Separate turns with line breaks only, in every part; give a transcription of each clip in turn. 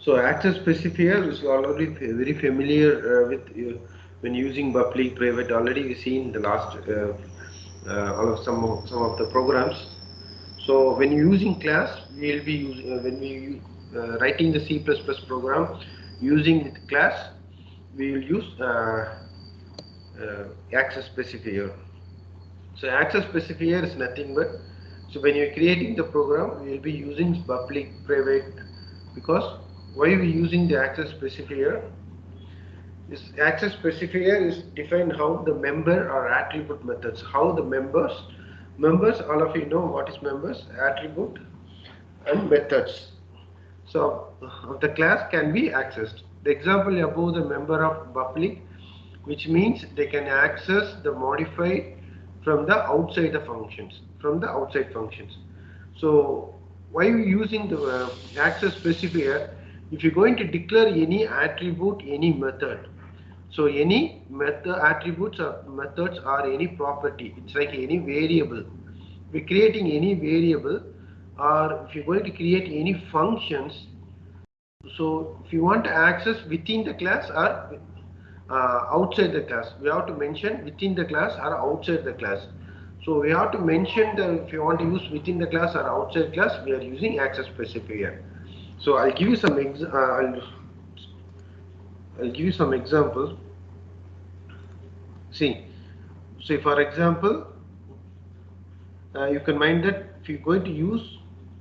So access specifier is already very familiar with when using public private. Already we seen the last all of some of the programs. So when using class, we will be using when we writing the C++ program using the class, we will use access specifier. So access specifier is nothing but, so when you're creating the program, we will be using public private, because why we using the access specifier? This access specifier is defined how the member or attribute methods, how the members, all of you know what is members, attribute and methods. So the class can be accessed. The example above, the member of public, which means they can access the modified from the outside the functions, from the outside functions. So why are we using the access specifier? If you're going to declare any attribute, any method, so any method, attributes or methods or any property, it's like any variable. We're creating any variable, or if you're going to create any functions, so if you want to access within the class or outside the class, we have to mention within the class or outside the class. So we have to mention the, if you want to use within the class or outside class, we are using access specifier. So I'll give you some examples. See, so for example, you can mind that if you're going to use,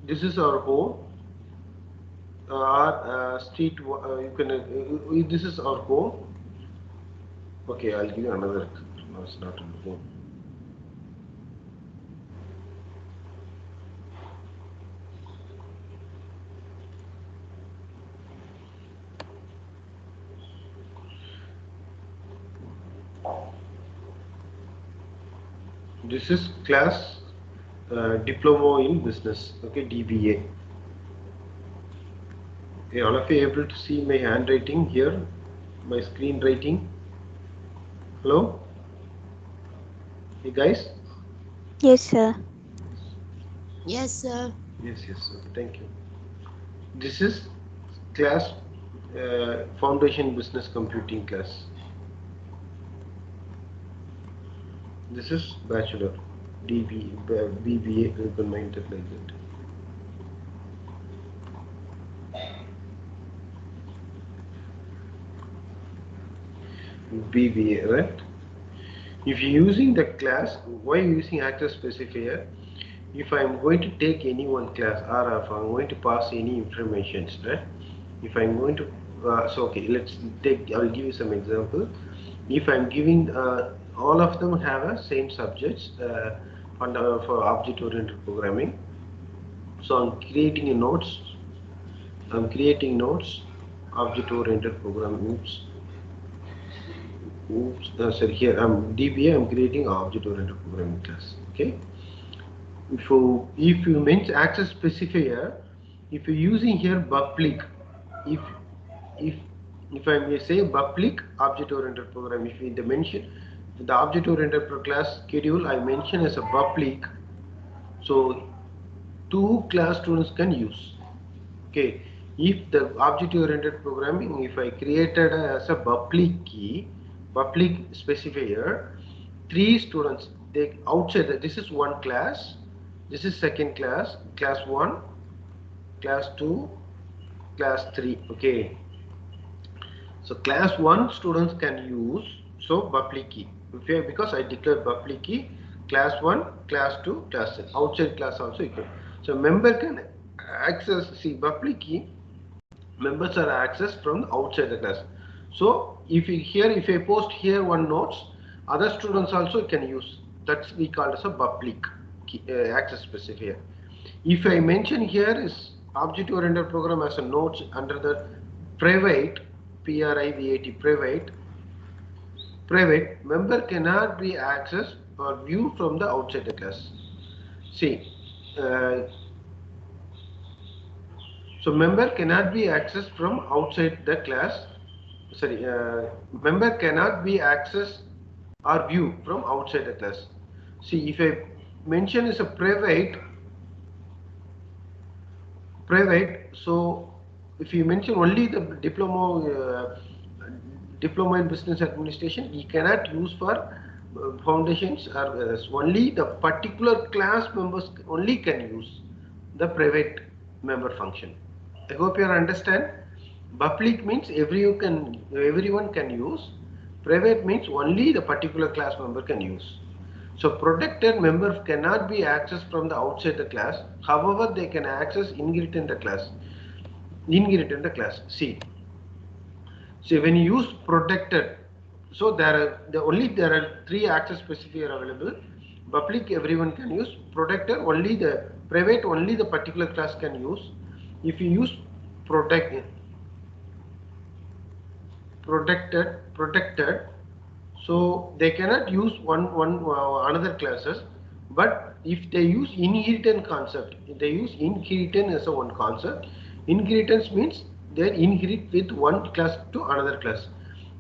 this is our home or street, you can this is our home. Okay, I'll give you another example. No, it's not on the home. This is class diploma in business. Okay, DBA. Okay, all of you able to see my handwriting here, my screen writing? Hello, hey guys.
Yes, sir.
Yes, sir.
Yes, yes. Okay, thank you. This is class foundation business computing class. This is bachelor BBA open minded like that. BBA, right? If you're using the class, why are you using access specifier? If I'm going to take any one class, or if I'm going to pass any information, right? If I'm going to, so okay, let's take, I'll give you some example. If I'm giving, all of them have a same subjects for object-oriented programming. So I'm creating a nodes, object-oriented programming. Sorry, here I'm DBA, I'm creating object-oriented programming class. Okay. If you mention access specifier, if you're using here public, if if if I may say public object-oriented program, if we mention the object-oriented class schedule, I mention as a public, so two class students can use. Okay, if the object-oriented programming, if I created as a public key, public specifier, three students, they outside this is one class, this is second class, class 1, class 2, class 3. Okay, so class 1 students can use, so public key, okay, because I declared public key, class 1, class 2, class 3, outside class also equal. So member can access, see, public key, members are accessed from outside the class. So if you here, if I post here one notes, other students also can use. That's we call as a public key, access specifier. If I mention here is object oriented program as a notes under the private, private, private member cannot be accessed or viewed from the outside the class. See, uh, so member cannot be accessed from outside the class. Sorry, member cannot be accessed or view from outside the class. See, if I mention is a private, so if you mention only the diploma in business administration, you cannot use for foundations or others. Only the particular class members only can use the private member function. I hope you understand. Public means everyone can use. Private means only the particular class member can use. So protected member cannot be accessed from the outside the class. However, they can access inherit in the class. Inherit in the class. See, when you use protected, so there are three access specifier available. Public everyone can use. Protected only the private only the particular class can use. If you use protect protected, so they cannot use one another classes. But if they use inheritance concept, if they use inheritance as a one concept, inheritance means they inherit with one class to another class.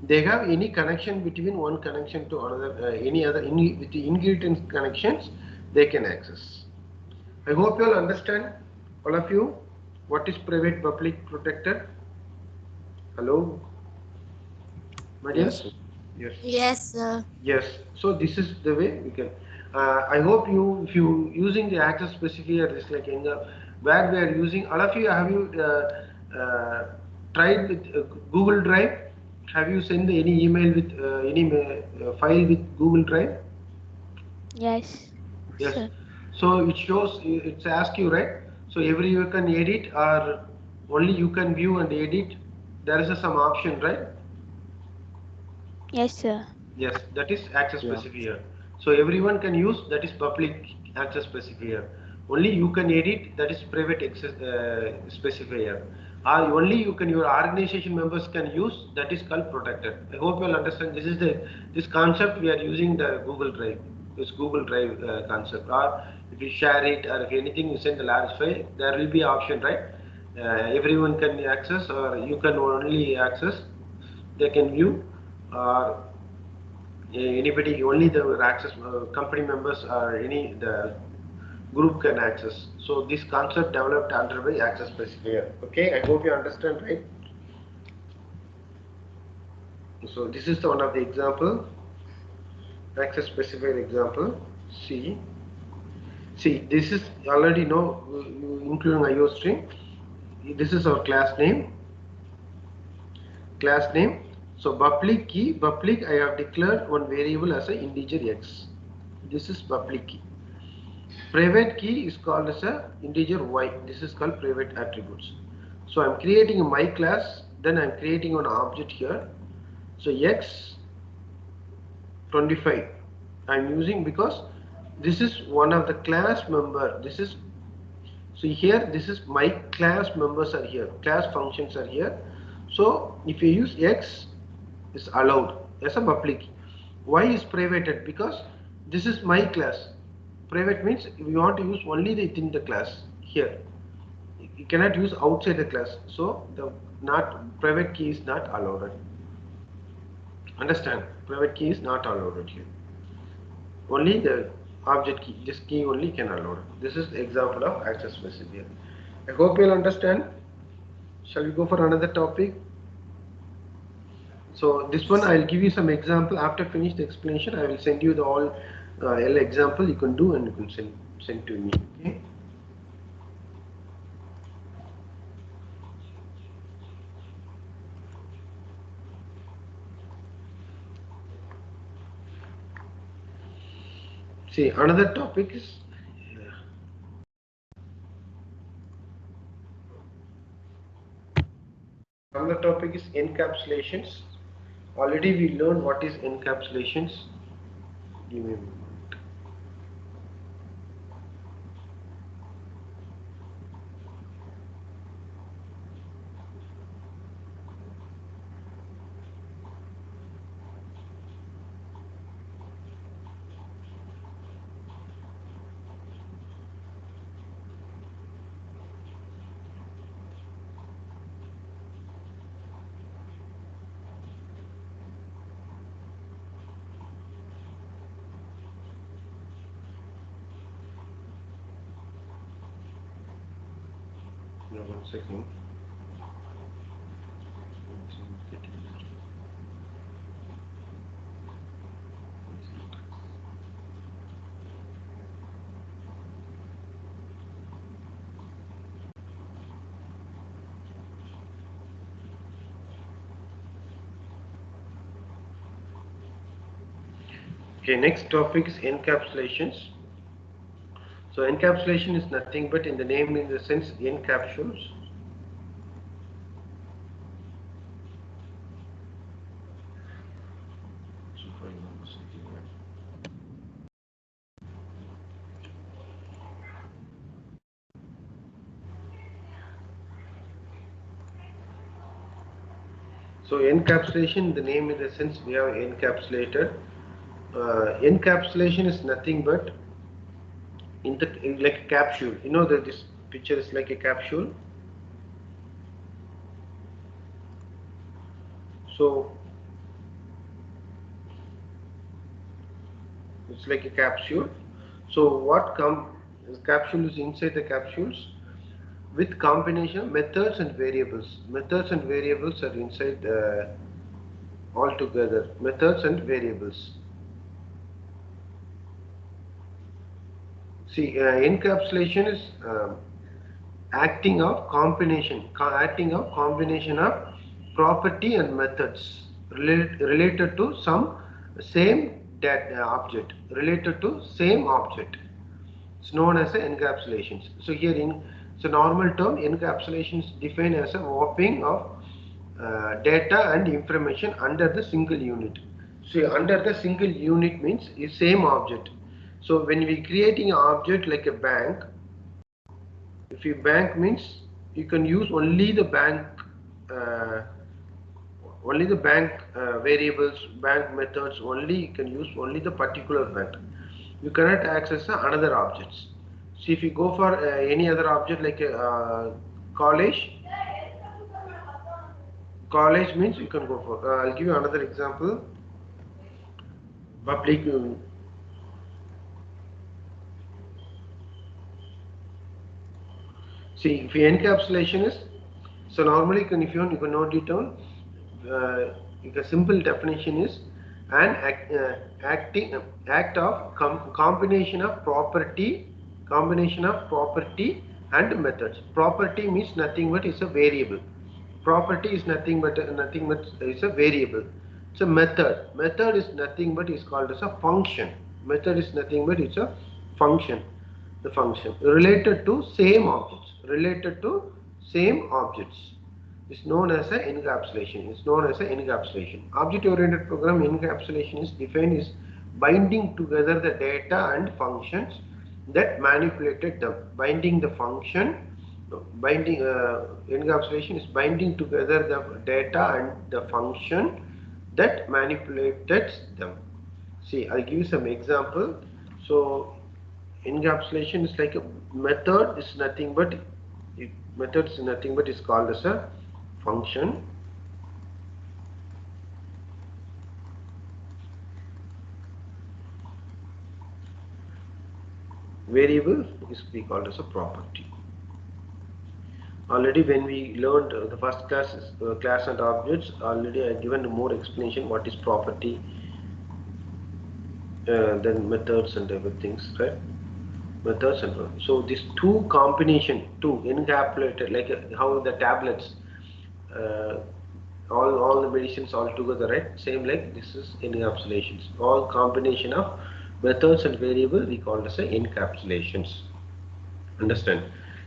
They have any connection between one connection to another, any other with the inheritance connections, they can access. I hope you all understand, all of you, what is private, public, protected. Hello, my dear.
Yes, sir.
Yes.
Yes, sir.
Yes, so this is the way we can. I hope you, if you using the access specifier, just like in the where we are using, all of you have you tried with Google Drive? Have you sent any email with any file with Google Drive?
Yes,
Yes.
sir.
So it shows, it's ask you, right? So every you can edit or only you can view and edit. There is some option, right?
Yes, sir.
Yes, that is access
Yeah.
specifier. So everyone can use, that is public access specifier. Only you can edit, that is private access specifier. Or only you can, your organization members can use, that is called protected. I hope you will understand. This is this concept we are using the Google Drive. This Google Drive concept. Or if you share it, or if anything you send the large file, there will be option, right? Everyone can access, or you can only access. They can view, or anybody, only the access company members or any the group can access. So this concept developed under by access specifier. Okay, I hope you understand, right? So this is the one of the example, access specifier example. See, this is already know, including IOStream. This is our class name. So public key, public I have declared one variable as a integer x. This is public key. Private key is called as a integer y. This is called private attributes. So I'm creating a my class, then I'm creating an object here. So x 25 I'm using because this is one of the class member. This is, so here this is my class members are here, class functions are here. So if you use x is allowed as a public. Y is privated because this is my class. Private means we want to use only within the class here. You cannot use outside the class. So the not private key is not allowed. Understand? Private key is not allowed here. Only the object key, this key only can allow. This is the example of access specifier. I hope you'll understand. Shall we go for another topic? So this one I'll give you some example. After finish the explanation, I will send you the all example you can do and you can send to me. Okay. See, another topic is encapsulations. Already we learned what is encapsulations. Give me a moment. No, 1 second. Okay, next topic is encapsulations. So encapsulation is nothing but, in the name, in the sense, encapsules. So encapsulation, the name, in the sense, we have encapsulated. Encapsulation is nothing but like a capsule. You know that this picture is like a capsule. So it's like a capsule. So capsule is inside the capsules with combination methods and variables. Methods and variables are inside all together. Methods and variables. See, encapsulation is acting of combination of property and methods related to some same object, related to same object. It's known as a encapsulations. So here it's a normal term. Encapsulation is defined as a mapping of data and information under the single unit. So under the single unit means is same object. So when we creating an object like a bank, if you bank means you can use only the bank variables, bank methods only. You can use only the particular bank. You cannot access the another objects. So if you go for any other object like a college means you can go for. I'll give you another example. Public. See, if encapsulation is, so normally if you can note it down. The simple definition is an act of combination of property and methods. Property means nothing but is a variable. Property is nothing but is a variable. So method is nothing but is called as a function. Method is nothing but it's a function. The function related to same objects is known as a encapsulation. Object-oriented program encapsulation is defined as binding together the data and functions that manipulated them. Encapsulation is binding together the data and the function that manipulated them. See, I'll give you some example. So encapsulation is like a method is nothing but is called as a function. Variable is called as a property. Already when we learned the first class and objects, already I given more explanation what is property, then methods and everything, right? Methods and so this two encapsulated, like how the tablets, all the medicines all together, right? Same like this is encapsulations. All combination of methods and variable we call as encapsulations. Understand?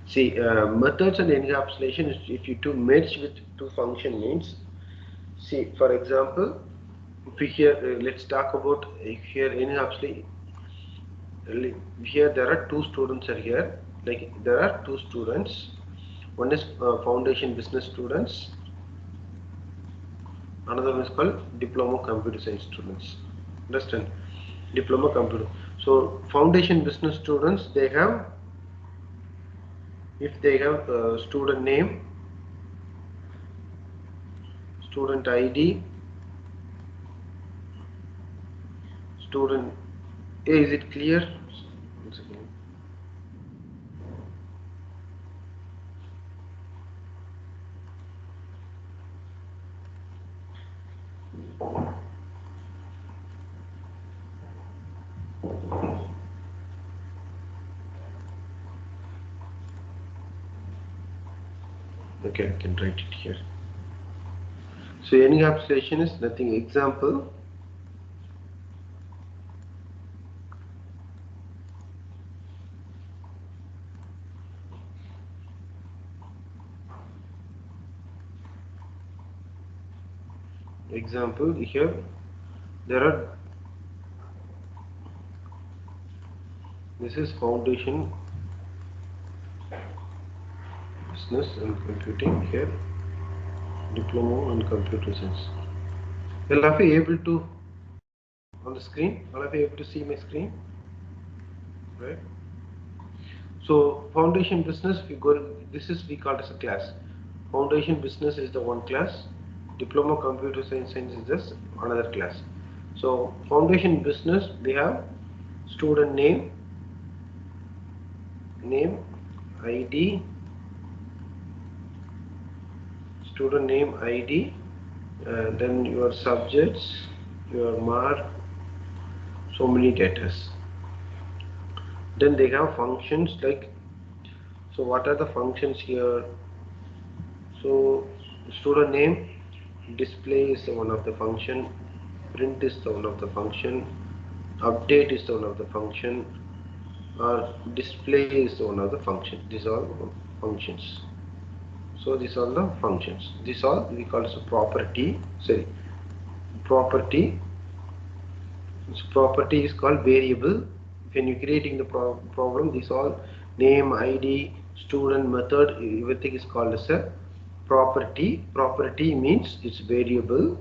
See, methods and encapsulation is if you to merge with two function means. See, for example, if we here let's talk about here encapsulation. Here there are two students are here. Like there are two students. One is foundation business students. Another one is called diploma computer science students. Understand? Diploma computer. So foundation business students, they have, if they have student name, student ID, student A, is it clear? Once again. Okay, I can write it here. So encapsulation is nothing. Example. Example here. There are. This is foundation business and computing here. Diploma in computer science. Will I be able to on the screen? Will I be able to see my screen? Right. So foundation business, we go. This is we call as a class. Foundation business is the one class. Diploma computer science is just another class. So foundation business, we have student name, ID, student name, ID, then your subjects, your mark, so many data. Then they have functions like, so what are the functions here? So student name, display is one of the function, print is the one of the function, update is the one of the function, or display is the one of the function. These are functions. So these are the functions. These are we call as a property. Sorry, property. This property is called variable. When you're creating the problem, these all name, ID, student, method, everything is called as a property. Property means it's variable.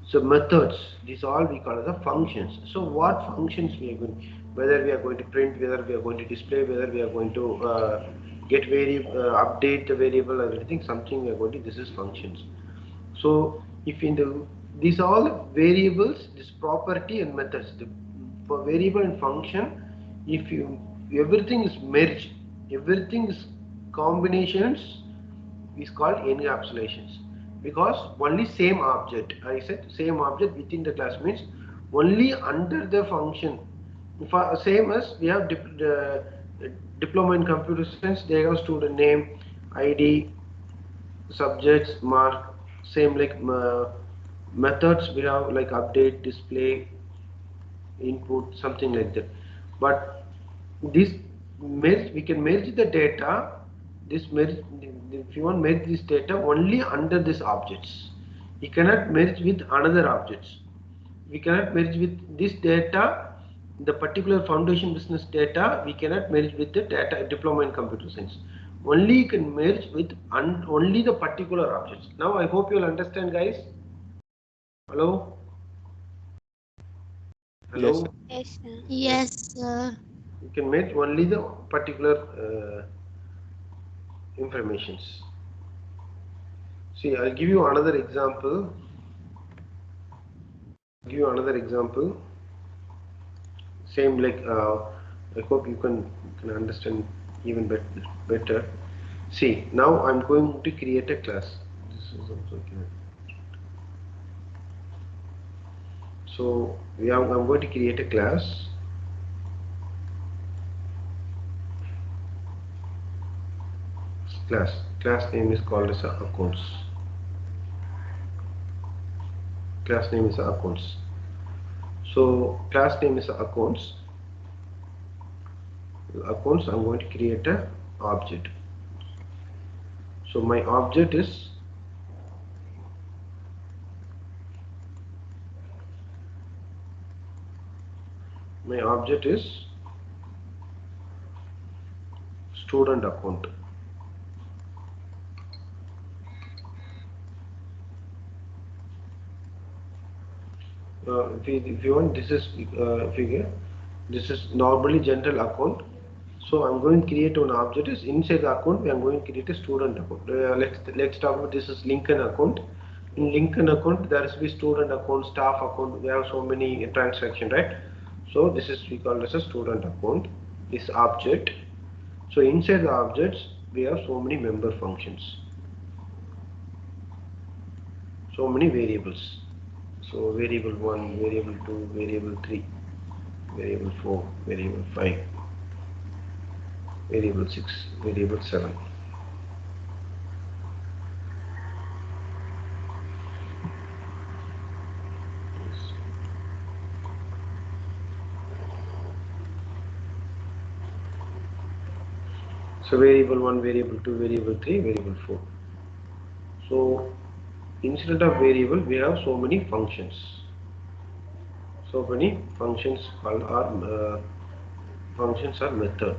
So methods, these all we call as the functions. So what functions we are going, whether we are going to print, whether we are going to display, whether we are going to get variable, update the variable or anything, something we are going to, this is functions. So if in the, these all variables, this property and methods, for variable and function, if you, everything is merged, everything is combinations, is called encapsulations, because only same object, I said same object within the class means only under the function. Same as we have diploma in computer science, they have student name, ID, subjects, mark, same like methods we have like update, display, input, something like that. But this merge, we can merge the data, this merge, if you want to merge this data only under this objects. We cannot merge with another objects. We cannot merge with this data, the particular foundation business data, we cannot merge with the data diploma in computer science. Only you can merge with only the particular objects. Now I hope you will understand, guys. Hello? Hello?
Yes, sir.
Yes, sir.
You can merge only the particular informations. See, I'll give you another example. Same like I hope you can understand even better. See, now I'm going to create a class. This is also given. So I'm going to create a class. Class name is called as accounts. Class name is accounts. So class name is accounts. Accounts, I'm going to create a object. So my object is student account. If you want, this is figure. This is normally general account. So I'm going to create an object. Is inside the account. We are going to create a student account. Let's talk about this is Lincoln account. In Lincoln account, there is be student account, staff account. We have so many transactions, right? So this is we call as a student account. This object. So inside the objects, we have so many member functions. So many variables. So variable 1, variable 2, variable 3, variable 4, variable 5, variable 6, variable 7. So variable 1, variable 2, variable 3, variable 4. So instead of variable we have so many functions. So many functions called are functions are method.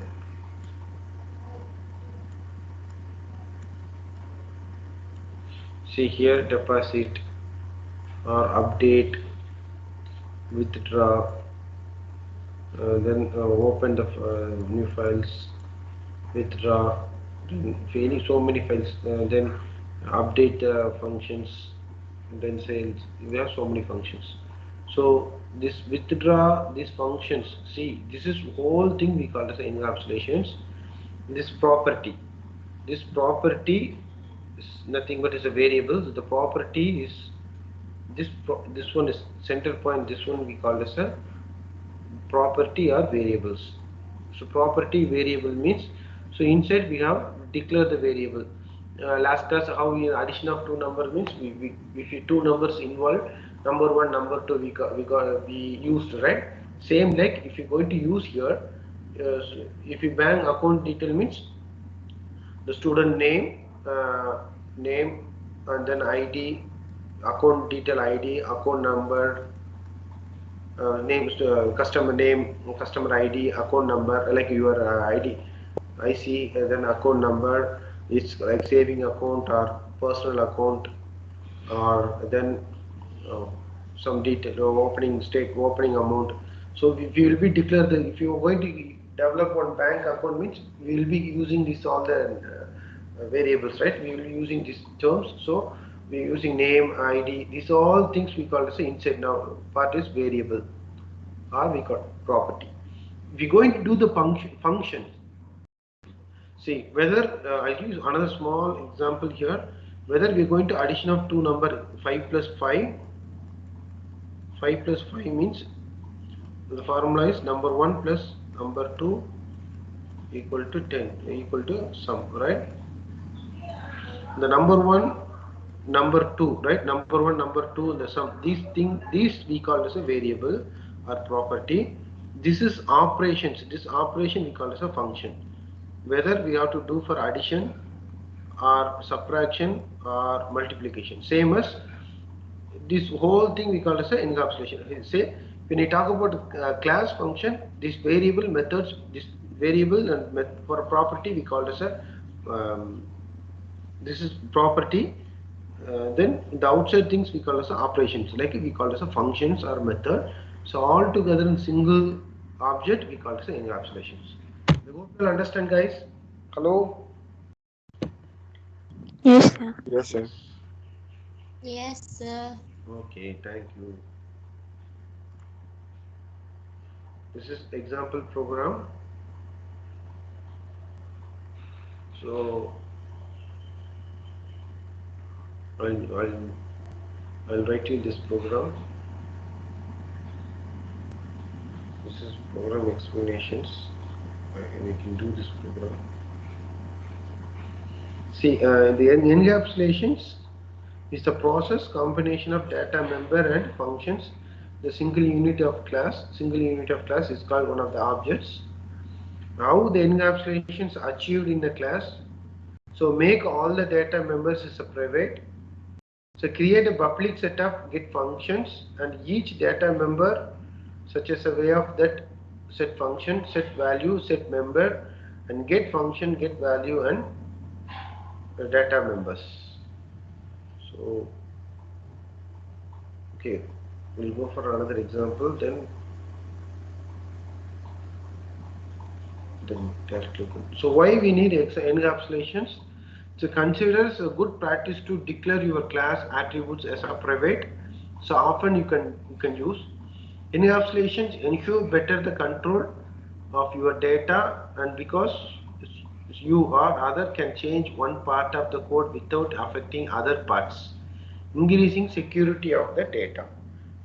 See here, deposit or update, withdraw, then open the new files, withdraw, then so many files, then update functions, then sales. We have so many functions. So this withdraw, these functions, see, this is whole thing we call as encapsulations. This property is nothing but is a variable. The property is this one is center point. This one we call as a property or variables. So property variable means, so inside we have declare the variable. Last class how we addition of two number means if two numbers involved, number one, number two we used, right? Same like if you're going to use here, if you bank account detail means the student name, name, and then ID, account detail ID, account number, names, customer name, customer ID, account number, like your ID, IC, and then account number. It's like saving account or personal account, or then uh, some detail, opening stake, opening amount. So we will be declare the, if you are going to develop one bank account means we will be using this all the variables, right? We will be using these terms. So we are using name, ID. These all things we call as inside. Now part is variable, or we call property. We are going to do the function. See whether I'll use another small example here. Whether we are going to addition of two number 5 plus 5. 5 plus 5 means the formula is number 1 plus number 2 equal to 10, equal to sum, right? The number 1, number 2, right? Number 1, number 2, the sum. These we call as a variable or property. This is operations. This operation we call as a function. Whether we have to do for addition or subtraction or multiplication. Same as this whole thing we call as a encapsulation. Say when you talk about class function, this variable methods, this variable and for a property we call as a this is property. Then the outside things we call as a operations, like we call as a functions or method. So all together in single object we call as a encapsulations. I hope you understand, guys. Hello.
Yes, sir.
Yes, sir.
Yes, sir.
Okay, thank you. This is example program. So I'll write you this program. This is program explanations, and we can do this program. See, the encapsulations is the process combination of data member and functions. The single unit of class is called one of the objects. How the encapsulations achieved in the class. So make all the data members is a private. So create a public set of get functions, and each data member such as a way of that set function, set value, set member, and get function, get value, and data members. So okay, we'll go for another example, then directly. So why we need encapsulations? So consider as a good practice to declare your class attributes as a private. So often you can use encapsulations ensure better the control of your data, and because you or other can change one part of the code without affecting other parts, increasing security of the data.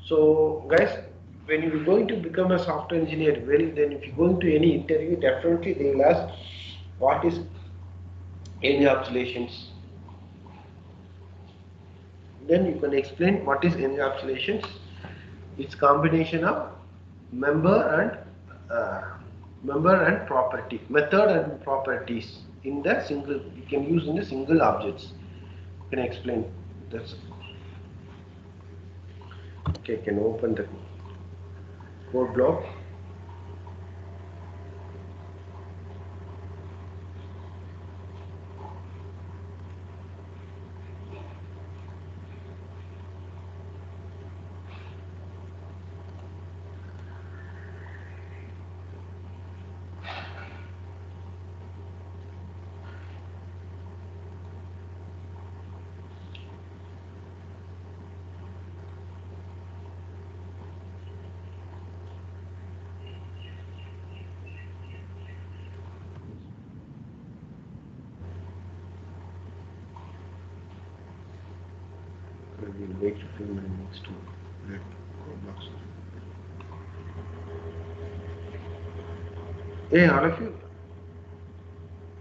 So guys, when you're going to become a software engineer, well then if you go into any interview, definitely they will ask what is encapsulations. Then you can explain what is encapsulations. It's combination of member and property, method and properties in the single. You can use in the single objects. You can explain. That's okay. Can open the code block. We'll wait a few minutes to let code blocks. Hey, all of you.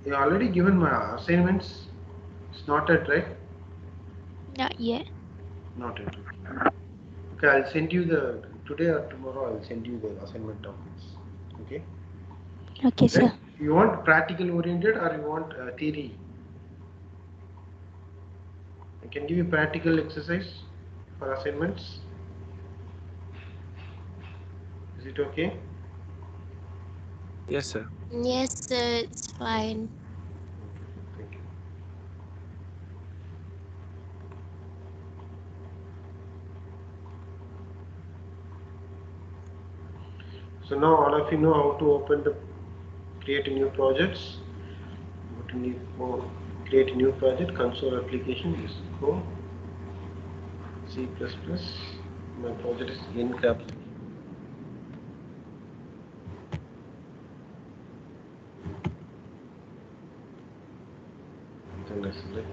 You already given my assignments. It's not yet, right?
Not yet.
Not yet. Okay, I'll send you the today or tomorrow. I'll send you the assignment documents. Okay.
Okay, sir.
Right? You want practical oriented or you want theory? I can give you practical exercise for assignments. Is it okay?
Yes, sir.
Yes, sir. It's fine.
Thank you. So now all of you know how to open the create a new projects. What you need for create a new project, console application is go C++. My project is Ncaps. Then I select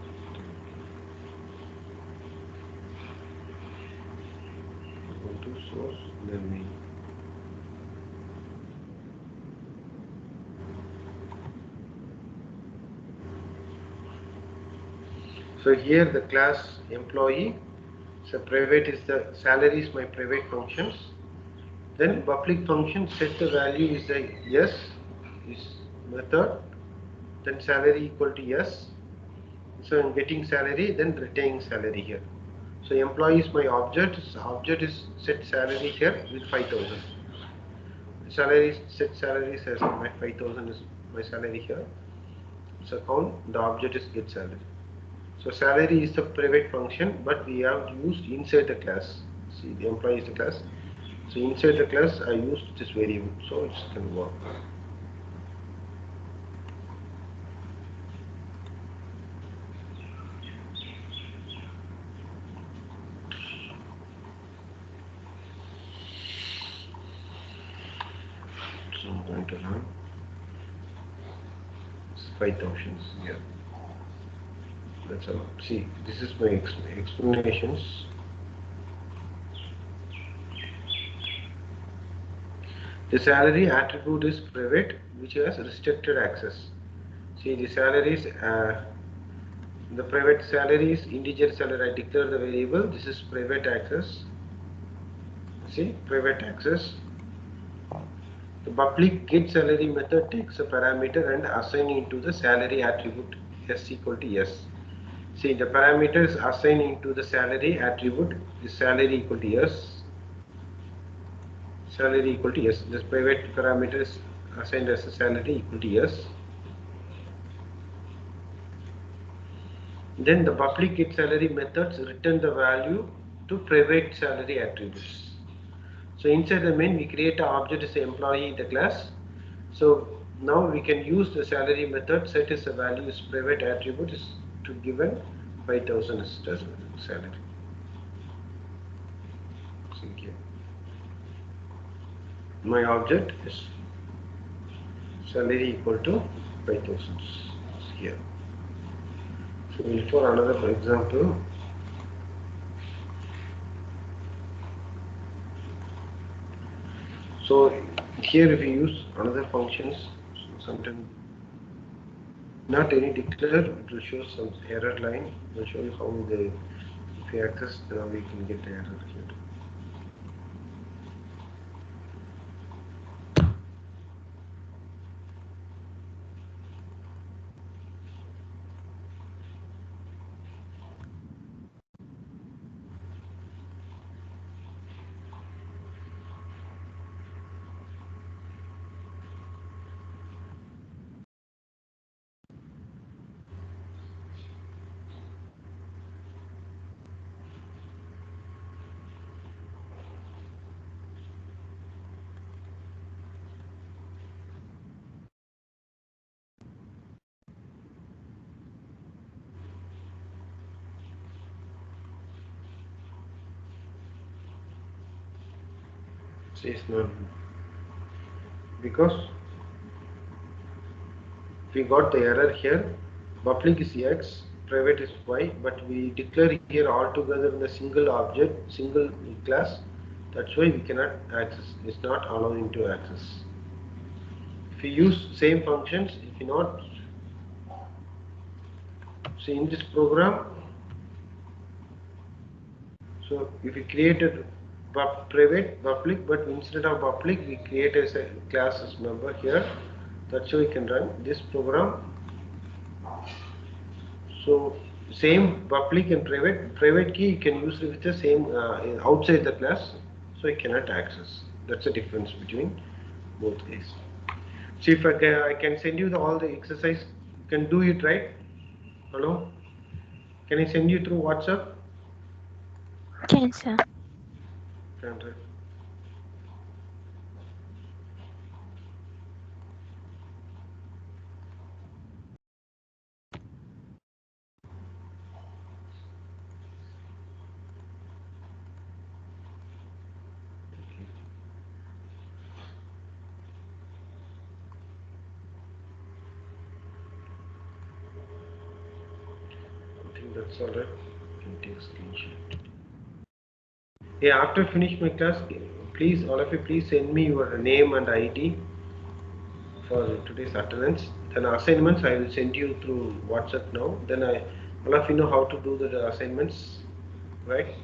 go to source, then we so here the class employee, so private is the salary is my private functions. Then public function set the value is the yes is method. Then salary equal to yes. So I'm getting salary, then retaining salary here. So employee is my object. So object is set salary here with 5,000. Salary set salary says my 5,000 is my salary here. So count the object is get salary. So salary is the private function, but we have used inside the class. See, the employee is the class. So inside the class, I used this variable, so it can work. So I'm going to run 5,000 here. That's all. See, this is my explanations. The salary attribute is private, which has restricted access. See, the salaries, the private salary is integer salary. I declare the variable. This is private access. See, private access. The public get salary method takes a parameter and assign into the salary attribute s equal to yes. See, the parameters assigned into the salary attribute is salary equal to yes. Salary equal to yes. This private parameter is assigned as a salary equal to yes. Then the public get salary methods return the value to private salary attributes. So inside the main we create an object as an employee in the class. So now we can use the salary method set as a value is private attribute is to given 5,000 as salary. Thank you. My object is salary equal to 5,000 here. So we'll for another example. So here if you use another functions, sometimes not any declare, it will show some error line. It will show you how the if you access, we can get the error here. See, it's not because we got the error here. Public is X, private is Y, but we declare here all together in a single object, single class. That's why we cannot access. It's not allowing to access. If we use same functions, if you not see in this program, so if we created private, public, but instead of public, we create as a class as member here. That's how we can run this program. So same public and private key you can use with the same outside the class, so you cannot access. That's the difference between both cases. See if I can send you all the exercise. You can do it, right? Hello? Can I send you through WhatsApp?
Can, sir.
Can, right? I think that's all right. You can take a screenshot. Yeah, after finish my class, please, all of you, please send me your name and ID for today's attendance. Then assignments I will send you through WhatsApp now. Then all of you know how to do the assignments, right?